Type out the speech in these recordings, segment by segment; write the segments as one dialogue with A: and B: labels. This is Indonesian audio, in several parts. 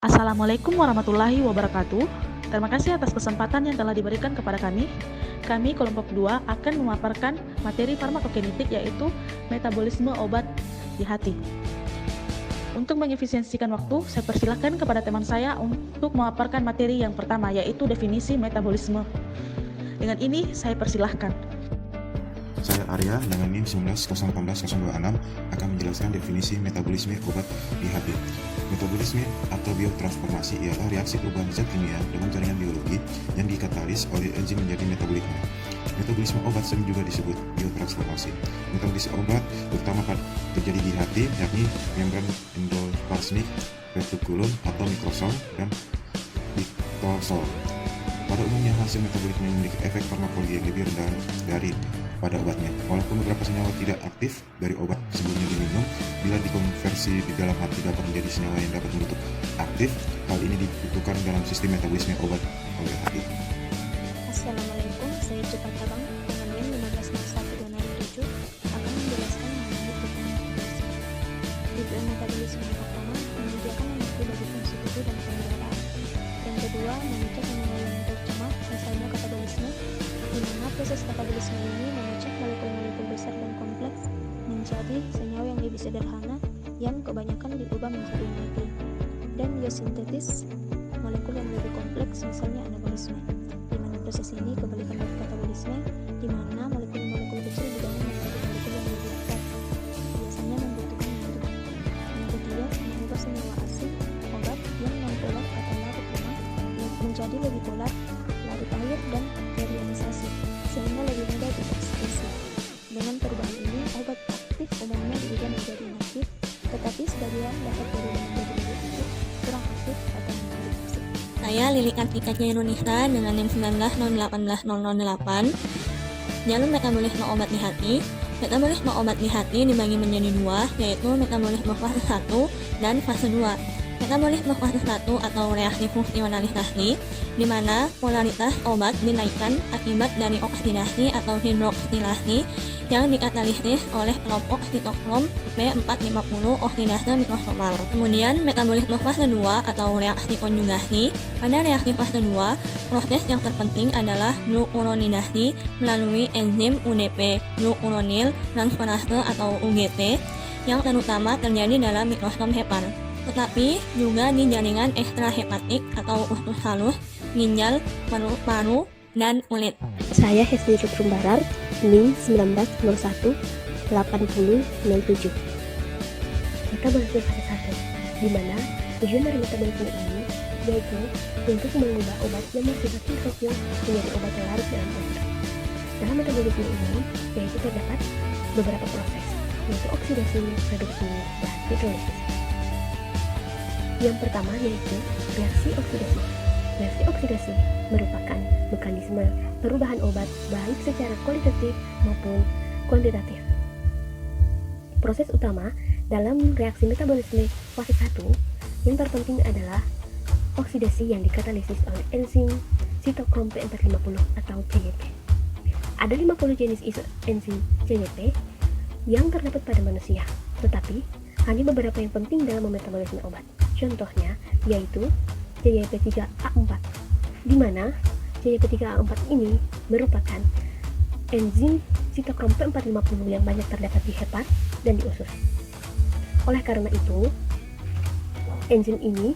A: Assalamualaikum warahmatullahi wabarakatuh. Terima kasih atas kesempatan yang telah diberikan kepada kami. Kami kelompok 2 akan memaparkan materi farmakokinetik yaitu metabolisme obat di hati. Untuk mengefisiensikan waktu, saya persilahkan kepada teman saya untuk memaparkan materi yang pertama yaitu definisi metabolisme. Dengan ini saya persilahkan.
B: Saya Arya dengan NIM 19018-026 akan menjelaskan definisi metabolisme obat di hati. Metabolisme atau biotransformasi ialah reaksi perubahan zat kimia dengan jaringan biologi yang dikatalis oleh enzim menjadi metabolisme. Metabolisme obat sering juga disebut biotransformasi. Metabolisme obat terutama terjadi di hati, yakni membran endoplasmik retikulum atau mikrosom dan liposol. Pada umumnya hasil metabolisme memiliki efek farmakologi yang lebih rendah dari pada obatnya. Walaupun beberapa senyawa tidak aktif dari obat sebelumnya diminum, bila dikonversi di dalam hati dapat menjadi senyawa yang dapat menutup aktif. Hal ini dibutuhkan dalam sistem metabolisme obat oleh hati.
C: Assalamualaikum, saya Cepat Tabang dengan NIM 1501267 akan menjelaskan mengenai tujuan metabolisme. Tujuan metabolisme yang pertama, menyediakan energi bagi fungsi tubuh dan penyelenggaraan. Yang kedua, memecah senyawa yang tercemar, misalnya katabolisme, di mana proses katabolisme ini memecah molekul-molekul besar dan kompleks menjadi senyawa yang lebih sederhana yang kebanyakan diubah menjadi energi. Dan biosintetis, molekul yang lebih kompleks, misalnya anabolisme. Di mana proses ini kebalikan dari katabolisme, di mana molekul-molekul kecil dibangun menjadi molekul yang lebih besar, biasanya membutuhkan energi. Yang ketiga, mengubah senyawa asing obat yang non-polar atau larut lemah menjadi lebih polar, larut air, dan ionisasi, sehingga lebih mudah diekspresi. Dengan perubahan ini, obat aktif umumnya diubah menjadi inaktif, tetapi sebagian dapat berubah menjadi lebih aktif, kurang aktif, atau menjadi toksik.
D: Saya Lili Kartika Cairunisa dengan NIM 19018-008. Jalur metabolisme obat di hati. Metabolisme obat di hati dibagi menjadi dua, yaitu metabolisme fase 1 dan fase 2. Metabolisme fase 1 atau reaksi fungsionalisasi, di mana polaritas obat dinaikkan akibat dari oksidasi atau hidroksilasi yang dikatalisis oleh kelompok sitokrom P450 oksidase mikrosomal. Kemudian metabolisme fase 2 atau reaksi konjugasi. Pada reaksi fase 2, proses yang terpenting adalah glukuronidasi melalui enzim UDP, glukuronil transferase atau UGT, yang terutama terjadi dalam mikrosom hepar, tetapi juga di jaringan ekstrahepatik atau usus halus, ginjal, paru, dan kulit.
E: Saya Hesti Rutrumbarar, NIM 1918007. Metabolisme fase 1, di mana tujuan dari metabolisme ini yaitu untuk mengubah obat yang bersifat hidrofil menjadi obat yang larut dalam air. Dalam metabolisme ini yaitu terdapat beberapa proses, yaitu oksidasi, reduksi, dan hidrolisis. Yang pertama yaitu reaksi oksidasi. Reaksi oksidasi merupakan mekanisme perubahan obat baik secara kualitatif maupun kuantitatif. Proses utama dalam reaksi metabolisme fase 1 yang terpenting adalah oksidasi yang dikatalisis oleh enzim sitokrom P450 atau CYP. Ada 50 jenis enzim CYP yang terdapat pada manusia, tetapi hanya beberapa yang penting dalam memetabolisme obat. Contohnya yaitu CYP3A4, di mana CYP3A4 ini merupakan enzim sitokrom P450 yang banyak terdapat di hepar dan di usus. Oleh karena itu, enzim ini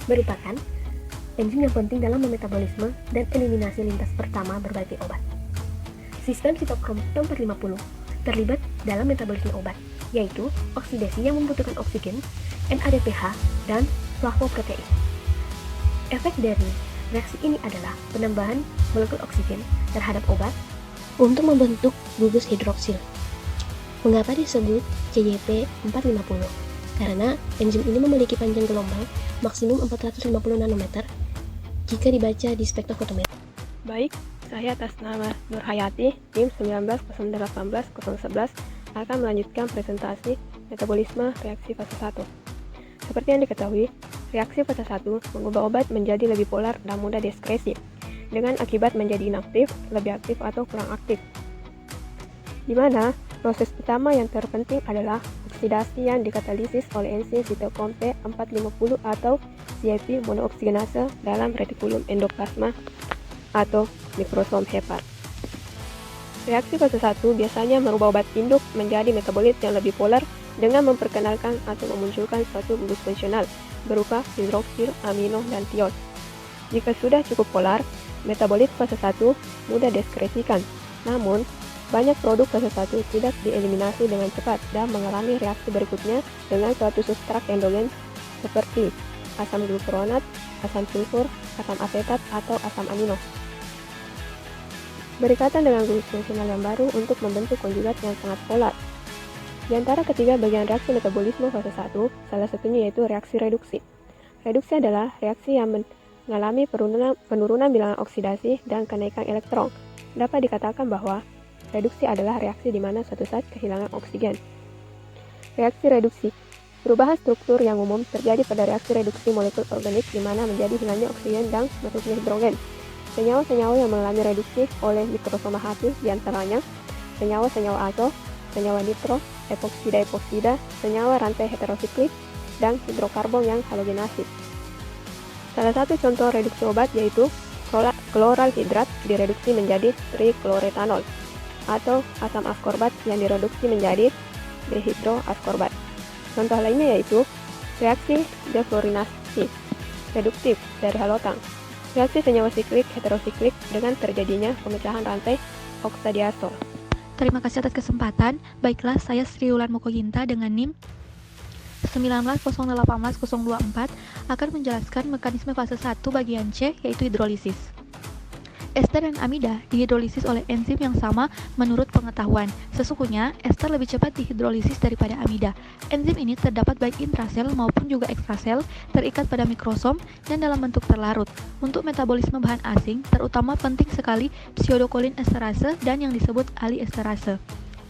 E: merupakan enzim yang penting dalam memetabolisme dan eliminasi lintas pertama berbagai obat. Sistem sitokrom P450 terlibat dalam metabolisme obat, yaitu oksidasi yang membutuhkan oksigen, NADPH, dan flavoprotein. Efek dari reaksi ini adalah penambahan molekul oksigen terhadap obat untuk membentuk gugus hidroksil. Mengapa disebut CYP450? Karena enzim ini memiliki panjang gelombang maksimum 450 nanometer jika dibaca di spektrofotometer.
F: Baik, saya atas nama Nur Hayati, NIM 19018-011 akan melanjutkan presentasi metabolisme reaksi fase 1. Seperti yang diketahui, reaksi fase 1 mengubah obat menjadi lebih polar dan mudah diekskresi, dengan akibat menjadi inaktif, lebih aktif atau kurang aktif. Di mana proses utama yang terpenting adalah oksidasi yang dikatalisis oleh enzim sitokrom P450 atau yaitu monooksigenase dalam retikulum endoplasma atau mikrosom hepar. Reaksi fase 1 biasanya merubah obat induk menjadi metabolit yang lebih polar dengan memperkenalkan atau memunculkan suatu gugus fungsional berupa hidroksil, amino, dan tiol. Jika sudah cukup polar, metabolit fase 1 mudah diskresikan. Namun, banyak produk fase 1 tidak dieliminasi dengan cepat dan mengalami reaksi berikutnya dengan suatu substrat endogen seperti asam glukuronat, asam sulfur, asam asetat, atau asam amino. Berikatan dengan gugus fungsional yang baru untuk membentuk konjugat yang sangat polar. Di antara ketiga bagian reaksi metabolisme fase 1, salah satunya yaitu reaksi reduksi. Reduksi adalah reaksi yang mengalami penurunan bilangan oksidasi dan kenaikan elektron. Dapat dikatakan bahwa reduksi adalah reaksi di mana suatu zat kehilangan oksigen. Reaksi reduksi. Perubahan struktur yang umum terjadi pada reaksi reduksi molekul organik di mana menjadi hilangnya oksigen dan masuknya hidrogen. Senyawa-senyawa yang mengalami reduksi oleh mikrosoma H+ diantaranya senyawa-senyawa azo, senyawa nitro, epoksida, senyawa rantai heterosiklik, dan hidrokarbon yang halogenasi. Salah satu contoh reduksi obat yaitu kloral hidrat direduksi menjadi trikloretanol, atau asam askorbat yang direduksi menjadi dihidroaskorbat. Contoh lainnya yaitu reaksi defluorinasi reduktif dari halotang, reaksi senyawa siklik heterosiklik dengan terjadinya pemecahan rantai oksadiasol.
G: Terima kasih atas kesempatan. Baiklah, saya Sri Wulan Mokoginta dengan NIM 190181024 akan menjelaskan mekanisme fase 1 bagian C, yaitu hidrolisis. Ester dan amida dihidrolisis oleh enzim yang sama menurut pengetahuan. Sesungguhnya, ester lebih cepat dihidrolisis daripada amida. Enzim ini terdapat baik intrasel maupun juga ekstrasel, terikat pada mikrosom, dan dalam bentuk terlarut. Untuk metabolisme bahan asing, terutama penting sekali pseudokolin esterase dan yang disebut aliesterase,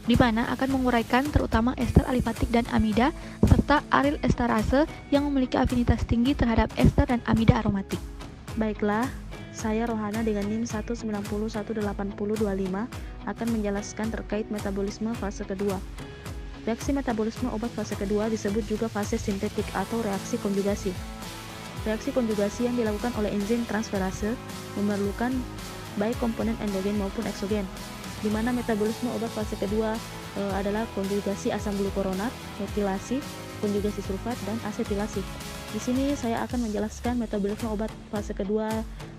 G: di mana akan menguraikan terutama ester alifatik dan amida, serta aryl esterase yang memiliki afinitas tinggi terhadap ester dan amida aromatik.
A: Baiklah, saya Rohana dengan NIM 190181025 akan menjelaskan terkait metabolisme fase kedua. Reaksi metabolisme obat fase kedua disebut juga fase sintetik atau reaksi konjugasi. Reaksi konjugasi yang dilakukan oleh enzim transferase memerlukan baik komponen endogen maupun eksogen, di mana metabolisme obat fase kedua adalah konjugasi asam glukuronat, metilasi, konjugasi sulfat, dan asetilasi. Di sini saya akan menjelaskan metabolisme obat fase kedua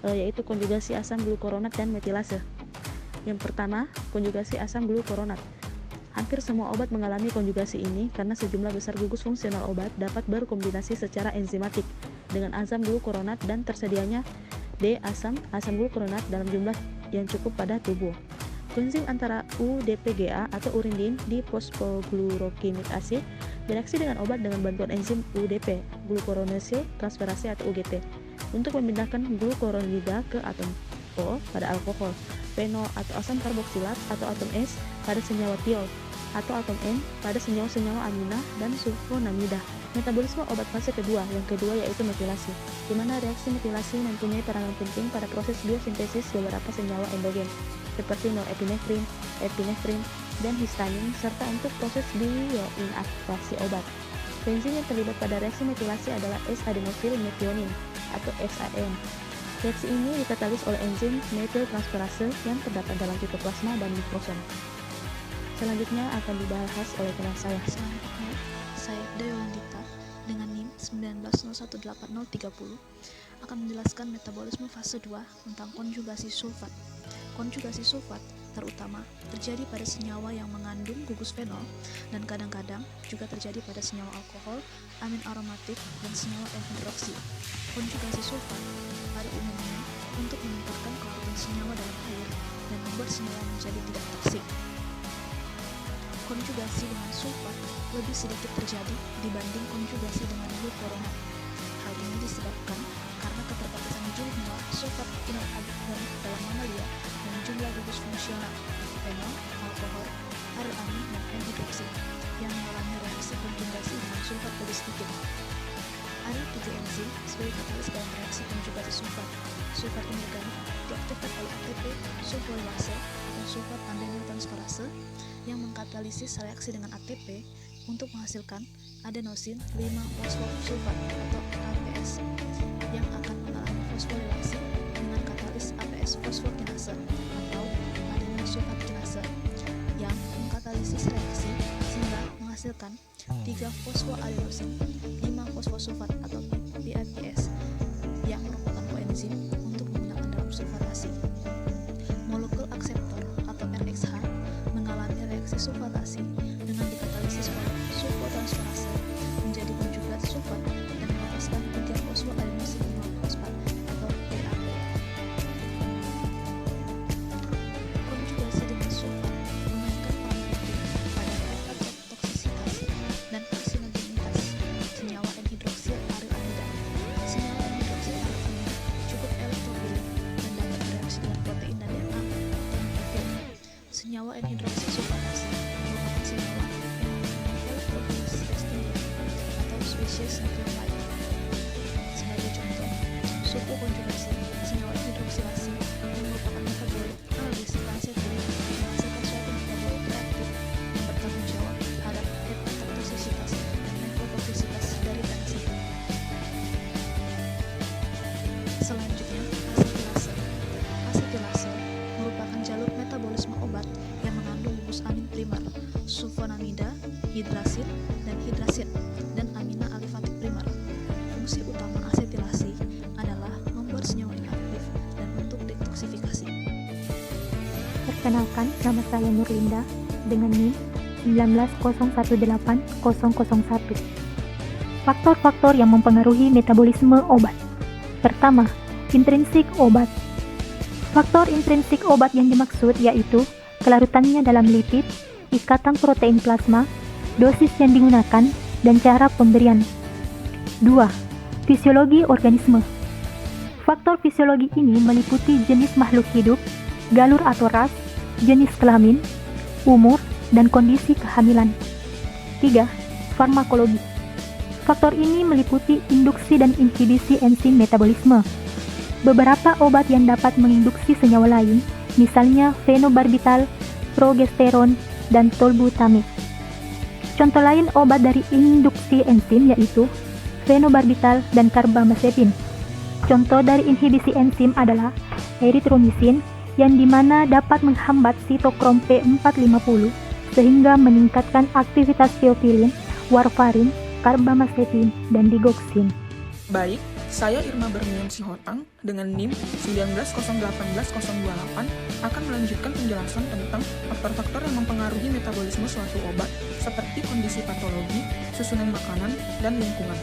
A: yaitu konjugasi asam glukuronat dan metilase. Yang pertama, konjugasi asam glukuronat. Hampir semua obat mengalami konjugasi ini karena sejumlah besar gugus fungsional obat dapat berkombinasi secara enzimatik dengan asam glukuronat dan tersedianya D-asam glukuronat dalam jumlah yang cukup pada tubuh. Koenzim antara UDPGA atau urindin diphosphoglucuronic acid bereaksi dengan obat dengan bantuan enzim UDP, glucuronase transferase atau UGT, untuk memindahkan glucuronida ke atom O pada alkohol, fenol atau asam karboksilat atau atom S pada senyawa tiol, atau atom N pada senyawa-senyawa amina dan sulfonamida. Metabolisme obat fase kedua yang kedua yaitu metilasi, di mana reaksi metilasi mempunyai peranan penting pada proses biosintesis beberapa senyawa endogen seperti norepinefrin, epinefrin, dan histamin, serta untuk proses bioinaktivasi obat. Enzim yang terlibat pada reaksi metilasi adalah S-adenofil methionine atau SAM. Reaksi ini dikatalis oleh enzim metiltransferase yang terdapat dalam sitoplasma dan mikrosom. Selanjutnya akan dibahas oleh teman saya.
G: Selanjutnya, saya Dewalandita dengan NIM 190181030 akan menjelaskan metabolisme fase 2 tentang konjugasi sulfat. Konjugasi sulfat terutama terjadi pada senyawa yang mengandung gugus fenol dan kadang-kadang juga terjadi pada senyawa alkohol, amin aromatik, dan senyawa N-hidroksi. Konjugasi sulfat pada umumnya untuk meningkatkan kelarutan senyawa dalam air dan membuat senyawa menjadi tidak toksik. Konjugasi dengan sulfat lebih sedikit terjadi dibanding konjugasi dengan glukuronat. Hal ini disebabkan karena keterbatasan jumlah sulfat inorganik dalam mamalia dan jumlah gugus fungsional fenol, alkohol, aryl amin, dan N-hidroksi yang mengalami reaksi konjugasi dengan sulfat lebih sedikit. Ada 7 enzim sebagai katalis dalam reaksi konjugasi sulfat. Sulfat inorganik diaktifkan oleh ATP sulforilase atau sulfat aminotransferase yang mengkatalisis reaksi dengan ATP untuk menghasilkan adenosin 5-fosfosulfat atau APS
A: urutan 3 fosfoadenosin, 5 fosfosulfat atau PFS yang merupakan koenzim untuk menggunakan dalam sulfatasi. Molekul akseptor atau RXH mengalami reaksi sulfatasi dengan dikatalisis oleh sulfotransferase menjadi konjugat sulfat dan melepaskan 3 fosfoadenosin 5 fosfat atau TAP. Konjugasi dengan sulfat memainkan peran penting pada efek toksisitas dan karsinogenitas senyawa N-hidroksil arylamida. Senyawa N-hidroksil arylamida cukup elektrofilik dan dapat bereaksi dengan protein dan DNA atau nukleofil. Senyawa N-hidroksil sulfatase merupakan senyawa yang memiliki elektrofilis eksternal atau spesies nukleolide. Sebagai contoh, suku konjugasi senyawa N-hidroksilase yang merupakan metabolit analgetik ansetil menghasilkan suatu metabolit reaktif yang bertanggung jawab terhadap hepatotoksisitas dan nefrotoksisitas dari pensetil. Selanjutnya, asetilase. Asetilase merupakan jalur metabolisme obat yang mengandung gugus amin primer, sulfonamida, hidrasid, dan amina alifatik primer. Fungsi utama asetilase adalah membuat senyawa inaktif dan untuk detoksifikasi.
E: Perkenalkan, nama saya Nurlinda dengan NIM 190180001. Faktor-faktor yang mempengaruhi metabolisme obat. Pertama, intrinsik obat. Faktor intrinsik obat yang dimaksud yaitu kelarutannya dalam lipid, ikatan protein plasma, dosis yang digunakan, dan cara pemberian. 2. Fisiologi organisme. Faktor fisiologi ini meliputi jenis makhluk hidup, galur atau ras, jenis kelamin, umur, dan kondisi kehamilan. 3. Farmakologi. Faktor ini meliputi induksi dan inhibisi enzim metabolisme. Beberapa obat yang dapat menginduksi senyawa lain, misalnya fenobarbital, progesteron, dan tolbutamide. Contoh lain obat dari induksi enzim yaitu fenobarbital dan karbamazepin. Contoh dari inhibisi enzim adalah erythromycin yang dimana dapat menghambat sitokrom P450 sehingga meningkatkan aktivitas teofilin, warfarin, karbamazepin, dan digoxin.
H: Baik, saya Irma Berniam Sihotang dengan NIM 1918028 akan melanjutkan penjelasan tentang faktor-faktor yang mempengaruhi metabolisme suatu obat seperti kondisi patologi, susunan makanan, dan lingkungan.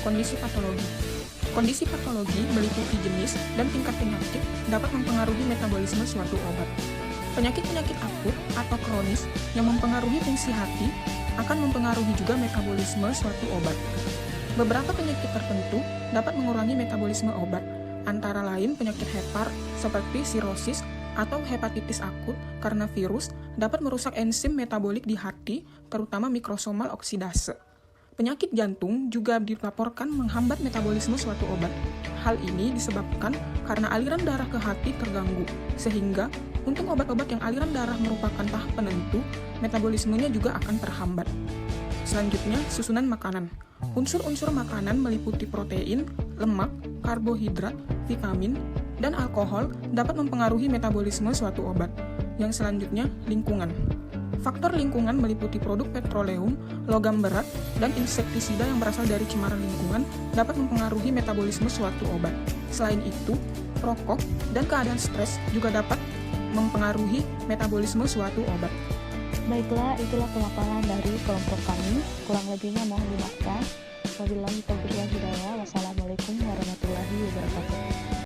H: Kondisi patologi. Kondisi patologi meliputi jenis dan tingkat penyakit dapat mempengaruhi metabolisme suatu obat. Penyakit-penyakit akut atau kronis yang mempengaruhi fungsi hati akan mempengaruhi juga metabolisme suatu obat. Beberapa penyakit tertentu dapat mengurangi metabolisme obat, antara lain penyakit hepar seperti sirosis atau hepatitis akut karena virus dapat merusak enzim metabolik di hati, terutama mikrosomal oksidase. Penyakit jantung juga dilaporkan menghambat metabolisme suatu obat. Hal ini disebabkan karena aliran darah ke hati terganggu, sehingga untuk obat-obat yang aliran darah merupakan tahap penentu, metabolismenya juga akan terhambat. Selanjutnya, susunan makanan. Unsur-unsur makanan meliputi protein, lemak, karbohidrat, vitamin, dan alkohol dapat mempengaruhi metabolisme suatu obat. Yang selanjutnya, lingkungan. Faktor lingkungan meliputi produk petroleum, logam berat, dan insektisida yang berasal dari cemaran lingkungan dapat mempengaruhi metabolisme suatu obat. Selain itu, rokok dan keadaan stres juga dapat mempengaruhi metabolisme suatu obat.
A: Baiklah, itulah pemaparan dari kelompok kami. Kurang lebihnya mohon dimaafkan. Wabillahi taufiq wal hidayah. Wassalamualaikum warahmatullahi wabarakatuh.